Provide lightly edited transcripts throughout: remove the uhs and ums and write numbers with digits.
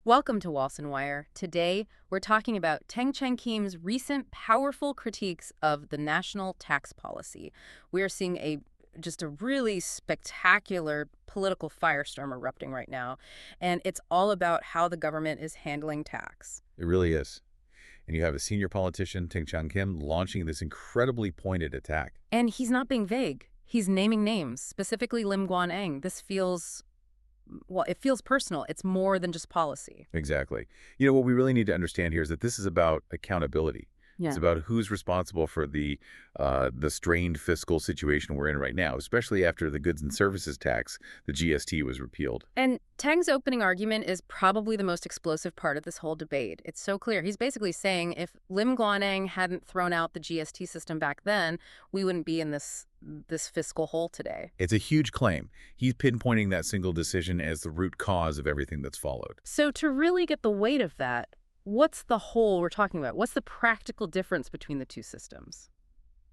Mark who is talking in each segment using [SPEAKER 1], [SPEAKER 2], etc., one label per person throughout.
[SPEAKER 1] Welcome to Walson Wire. Today, we're talking about Teng Chang Khim's recent powerful critiques of the national tax policy. We are seeing just a really spectacular political firestorm erupting right now, and it's all about how the government is handling tax.
[SPEAKER 2] It really is. And you have a senior politician, Teng Chang Khim, launching this incredibly pointed attack.
[SPEAKER 1] And he's not being vague. He's naming names, specifically Lim Guan Eng. It feels personal. It's more than just policy.
[SPEAKER 2] Exactly. What we really need to understand here is that this is about accountability.
[SPEAKER 1] Yeah.
[SPEAKER 2] It's about who's responsible for the strained fiscal situation we're in right now, especially after the goods and services tax, the GST, was repealed.
[SPEAKER 1] And Teng's opening argument is probably the most explosive part of this whole debate. It's so clear. He's basically saying if Lim Guan Eng hadn't thrown out the GST system back then, we wouldn't be in this fiscal hole today.
[SPEAKER 2] It's a huge claim. He's pinpointing that single decision as the root cause of everything that's followed.
[SPEAKER 1] So to really get the weight of that, what's the whole we're talking about? What's the practical difference between the two systems?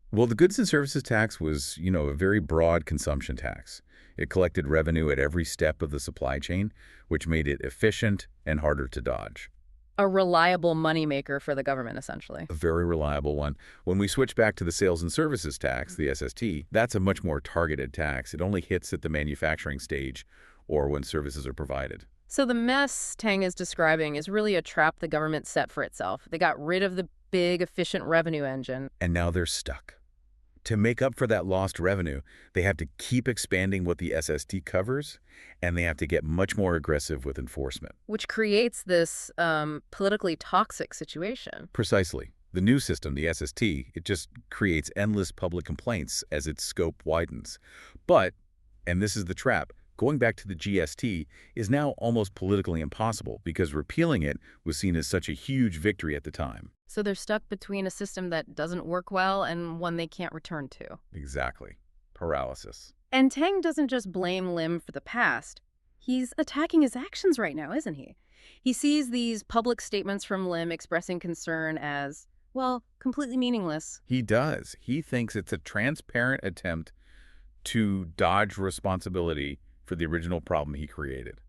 [SPEAKER 2] Well, the goods and services tax was, a very broad consumption tax. It collected revenue at every step of the supply chain, which made it efficient and harder to dodge.
[SPEAKER 1] A reliable moneymaker for the government, essentially.
[SPEAKER 2] A very reliable one. When we switch back to the sales and services tax, the SST, that's a much more targeted tax. It only hits at the manufacturing stage or when services are provided.
[SPEAKER 1] So the mess Teng is describing is really a trap the government set for itself. They got rid of the big, efficient revenue engine.
[SPEAKER 2] And now they're stuck. To make up for that lost revenue, they have to keep expanding what the SST covers, and they have to get much more aggressive with enforcement.
[SPEAKER 1] Which creates this politically toxic situation.
[SPEAKER 2] Precisely. The new system, the SST, it just creates endless public complaints as its scope widens. But, and this is the trap, going back to the GST is now almost politically impossible because repealing it was seen as such a huge victory at the time.
[SPEAKER 1] So they're stuck between a system that doesn't work well and one they can't return to.
[SPEAKER 2] Exactly. Paralysis.
[SPEAKER 1] And Teng doesn't just blame Lim for the past. He's attacking his actions right now, isn't he? He sees these public statements from Lim expressing concern as, well, completely meaningless.
[SPEAKER 2] He does. He thinks it's a transparent attempt to dodge responsibility for the original problem he created.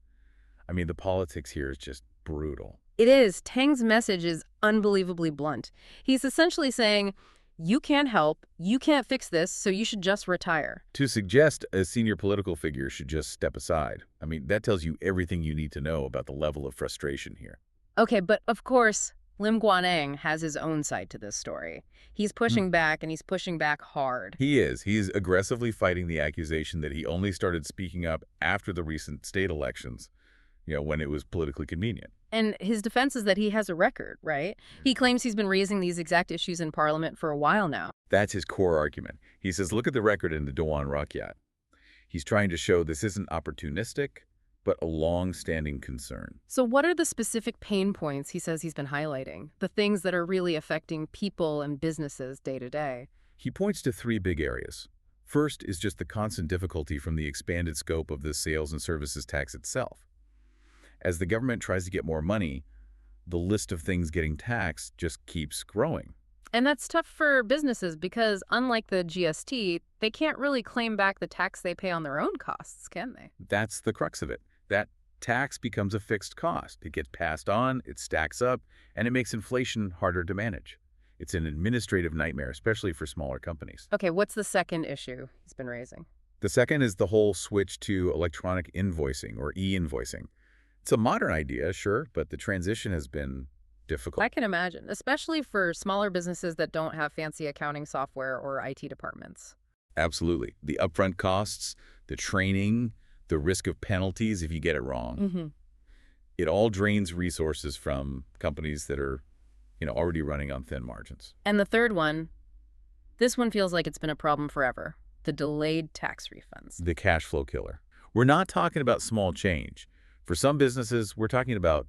[SPEAKER 2] I mean, the politics here is just brutal.
[SPEAKER 1] It is. Teng's message is unbelievably blunt. He's essentially saying, you can't help, you can't fix this, so you should just retire.
[SPEAKER 2] To suggest a senior political figure should just step aside, I mean, that tells you everything you need to know about the level of frustration here.
[SPEAKER 1] Okay, but of course, Lim Guan Eng has his own side to this story. He's pushing back, and he's pushing back hard.
[SPEAKER 2] He is. He's aggressively fighting the accusation that he only started speaking up after the recent state elections, when it was politically convenient.
[SPEAKER 1] And his defense is that he has a record, right? He claims he's been raising these exact issues in Parliament for a while now.
[SPEAKER 2] That's his core argument. He says, look at the record in the Dewan Rakyat. He's trying to show this isn't opportunistic, but a long-standing concern.
[SPEAKER 1] So what are the specific pain points he says he's been highlighting? The things that are really affecting people and businesses day to day?
[SPEAKER 2] He points to three big areas. First is just the constant difficulty from the expanded scope of the sales and services tax itself. As the government tries to get more money, the list of things getting taxed just keeps growing.
[SPEAKER 1] And that's tough for businesses because, unlike the GST, they can't really claim back the tax they pay on their own costs, can they?
[SPEAKER 2] That's the crux of it. That tax becomes a fixed cost. It gets passed on, it stacks up, and it makes inflation harder to manage. It's an administrative nightmare, especially for smaller companies.
[SPEAKER 1] Okay, what's the second issue he's been raising?
[SPEAKER 2] The second is the whole switch to electronic invoicing or e-invoicing. It's a modern idea, sure, but the transition has been difficult.
[SPEAKER 1] I can imagine, especially for smaller businesses that don't have fancy accounting software or IT departments.
[SPEAKER 2] Absolutely. The upfront costs, the training, the risk of penalties if you get it wrong. It all drains resources from companies that are, already running on thin margins.
[SPEAKER 1] And the third one, this one feels like it's been a problem forever. The delayed tax refunds.
[SPEAKER 2] The cash flow killer. We're not talking about small change. For some businesses, we're talking about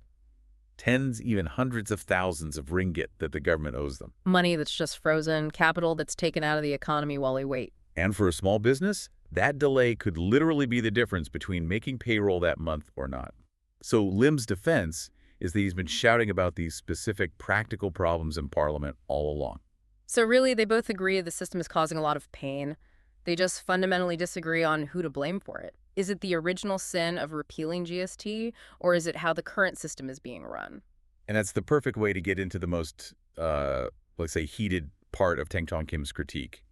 [SPEAKER 2] tens, even hundreds of thousands of ringgit that the government owes them.
[SPEAKER 1] Money that's just frozen, capital that's taken out of the economy while they wait.
[SPEAKER 2] And for a small business, that delay could literally be the difference between making payroll that month or not. So Lim's defense is that he's been shouting about these specific practical problems in Parliament all along.
[SPEAKER 1] So really, they both agree the system is causing a lot of pain. They just fundamentally disagree on who to blame for it. Is it the original sin of repealing GST, or is it how the current system is being run?
[SPEAKER 2] And that's the perfect way to get into the most, let's say, heated part of Teng Chang Khim's critique.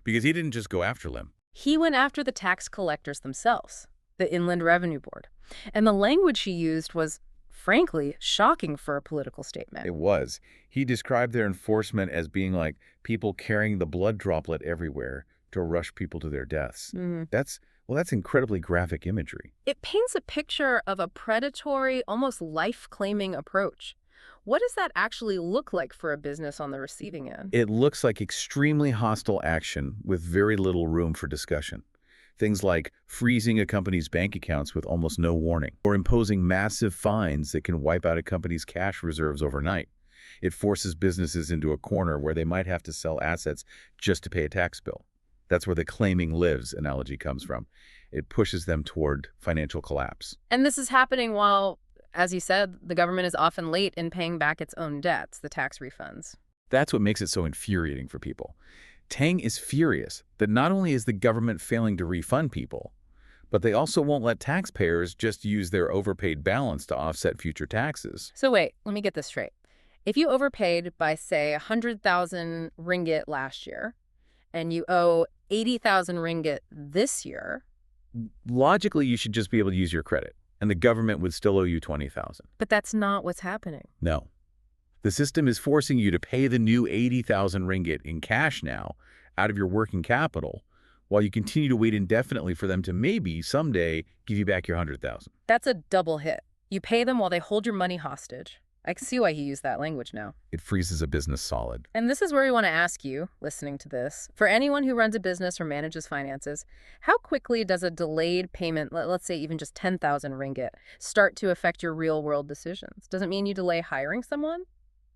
[SPEAKER 2] Because he didn't just go after Lim.
[SPEAKER 1] He went after the tax collectors themselves, the Inland Revenue Board. And the language he used was, frankly, shocking for a political statement.
[SPEAKER 2] It was. He described their enforcement as being like people carrying the blood droplet everywhere to rush people to their deaths. That's incredibly graphic imagery.
[SPEAKER 1] It paints a picture of a predatory, almost life-claiming approach. What does that actually look like for a business on the receiving end?
[SPEAKER 2] It looks like extremely hostile action with very little room for discussion. Things like freezing a company's bank accounts with almost no warning, or imposing massive fines that can wipe out a company's cash reserves overnight. It forces businesses into a corner where they might have to sell assets just to pay a tax bill. That's where the claiming lives analogy comes from. It pushes them toward financial collapse.
[SPEAKER 1] And this is happening while, as you said, the government is often late in paying back its own debts, the tax refunds.
[SPEAKER 2] That's what makes it so infuriating for people. Teng is furious that not only is the government failing to refund people, but they also won't let taxpayers just use their overpaid balance to offset future taxes.
[SPEAKER 1] So wait, let me get this straight. If you overpaid by, say, 100,000 ringgit last year, and you owe 80,000 ringgit this year.
[SPEAKER 2] Logically, you should just be able to use your credit, and the government would still owe you 20,000.
[SPEAKER 1] But that's not what's happening.
[SPEAKER 2] No. The system is forcing you to pay the new 80,000 ringgit in cash now out of your working capital, while you continue to wait indefinitely for them to maybe someday give you back your 100,000.
[SPEAKER 1] That's a double hit. You pay them while they hold your money hostage. I can see why he used that language now.
[SPEAKER 2] It freezes a business solid.
[SPEAKER 1] And this is where we want to ask you, listening to this, for anyone who runs a business or manages finances, how quickly does a delayed payment, let's say even just 10,000 ringgit, start to affect your real-world decisions? Does it mean you delay hiring someone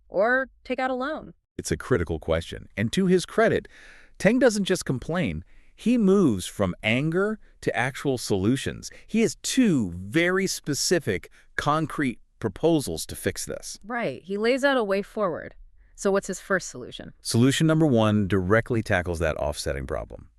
[SPEAKER 1] or take out a loan?
[SPEAKER 2] It's a critical question. And to his credit, Teng doesn't just complain. He moves from anger to actual solutions. He has two very specific, concrete proposals to fix this.
[SPEAKER 1] Right. He lays out a way forward. So what's his first solution?
[SPEAKER 2] Solution number one directly tackles that offsetting problem.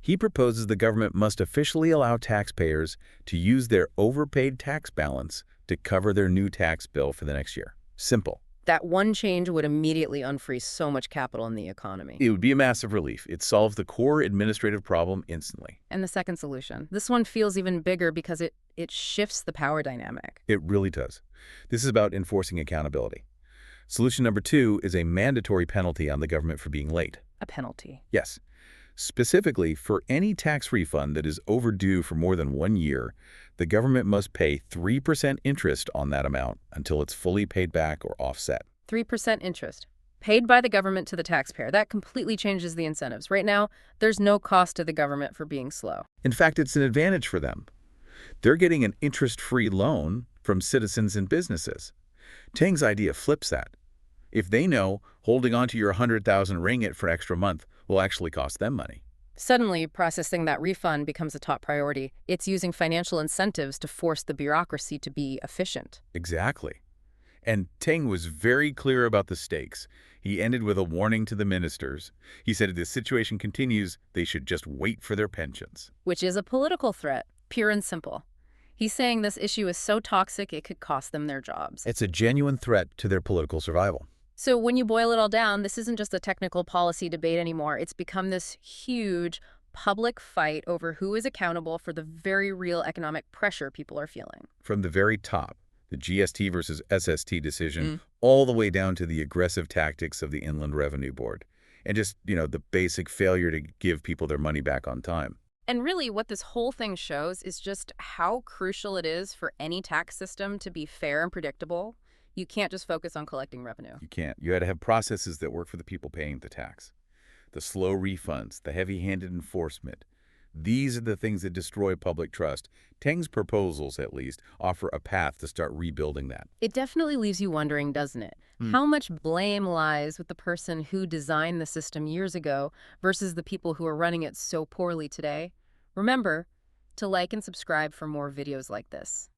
[SPEAKER 2] He proposes the government must officially allow taxpayers to use their overpaid tax balance to cover their new tax bill for the next year. Simple.
[SPEAKER 1] That one change would immediately unfreeze so much capital in the economy.
[SPEAKER 2] It would be a massive relief. It solves the core administrative problem instantly.
[SPEAKER 1] And the second solution. This one feels even bigger because it shifts the power dynamic.
[SPEAKER 2] It really does. This is about enforcing accountability. Solution number two is a mandatory penalty on the government for being late.
[SPEAKER 1] A penalty.
[SPEAKER 2] Yes. Specifically, for any tax refund that is overdue for more than 1 year, the government must pay 3% interest on that amount until it's fully paid back or offset.
[SPEAKER 1] 3% interest. Paid by the government to the taxpayer. That completely changes the incentives. Right now, there's no cost to the government for being slow.
[SPEAKER 2] In fact, it's an advantage for them. They're getting an interest-free loan from citizens and businesses. Teng's idea flips that. If they know holding on to your 100,000 ringgit for extra month will actually cost them money.
[SPEAKER 1] Suddenly, processing that refund becomes a top priority. It's using financial incentives to force the bureaucracy to be efficient.
[SPEAKER 2] Exactly. And Teng was very clear about the stakes. He ended with a warning to the ministers. He said if this situation continues, they should just wait for their pensions.
[SPEAKER 1] Which is a political threat, pure and simple. He's saying this issue is so toxic it could cost them their jobs.
[SPEAKER 2] It's a genuine threat to their political survival.
[SPEAKER 1] So when you boil it all down, this isn't just a technical policy debate anymore. It's become this huge public fight over who is accountable for the very real economic pressure people are feeling.
[SPEAKER 2] From the very top, the GST versus SST decision, all the way down to the aggressive tactics of the Inland Revenue Board. And just, the basic failure to give people their money back on time.
[SPEAKER 1] And really what this whole thing shows is just how crucial it is for any tax system to be fair and predictable. You can't just focus on collecting revenue.
[SPEAKER 2] You can't. You had to have processes that work for the people paying the tax. The slow refunds, the heavy-handed enforcement. These are the things that destroy public trust. Teng's proposals, at least, offer a path to start rebuilding that.
[SPEAKER 1] It definitely leaves you wondering, doesn't it? How much blame lies with the person who designed the system years ago versus the people who are running it so poorly today? Remember to like and subscribe for more videos like this.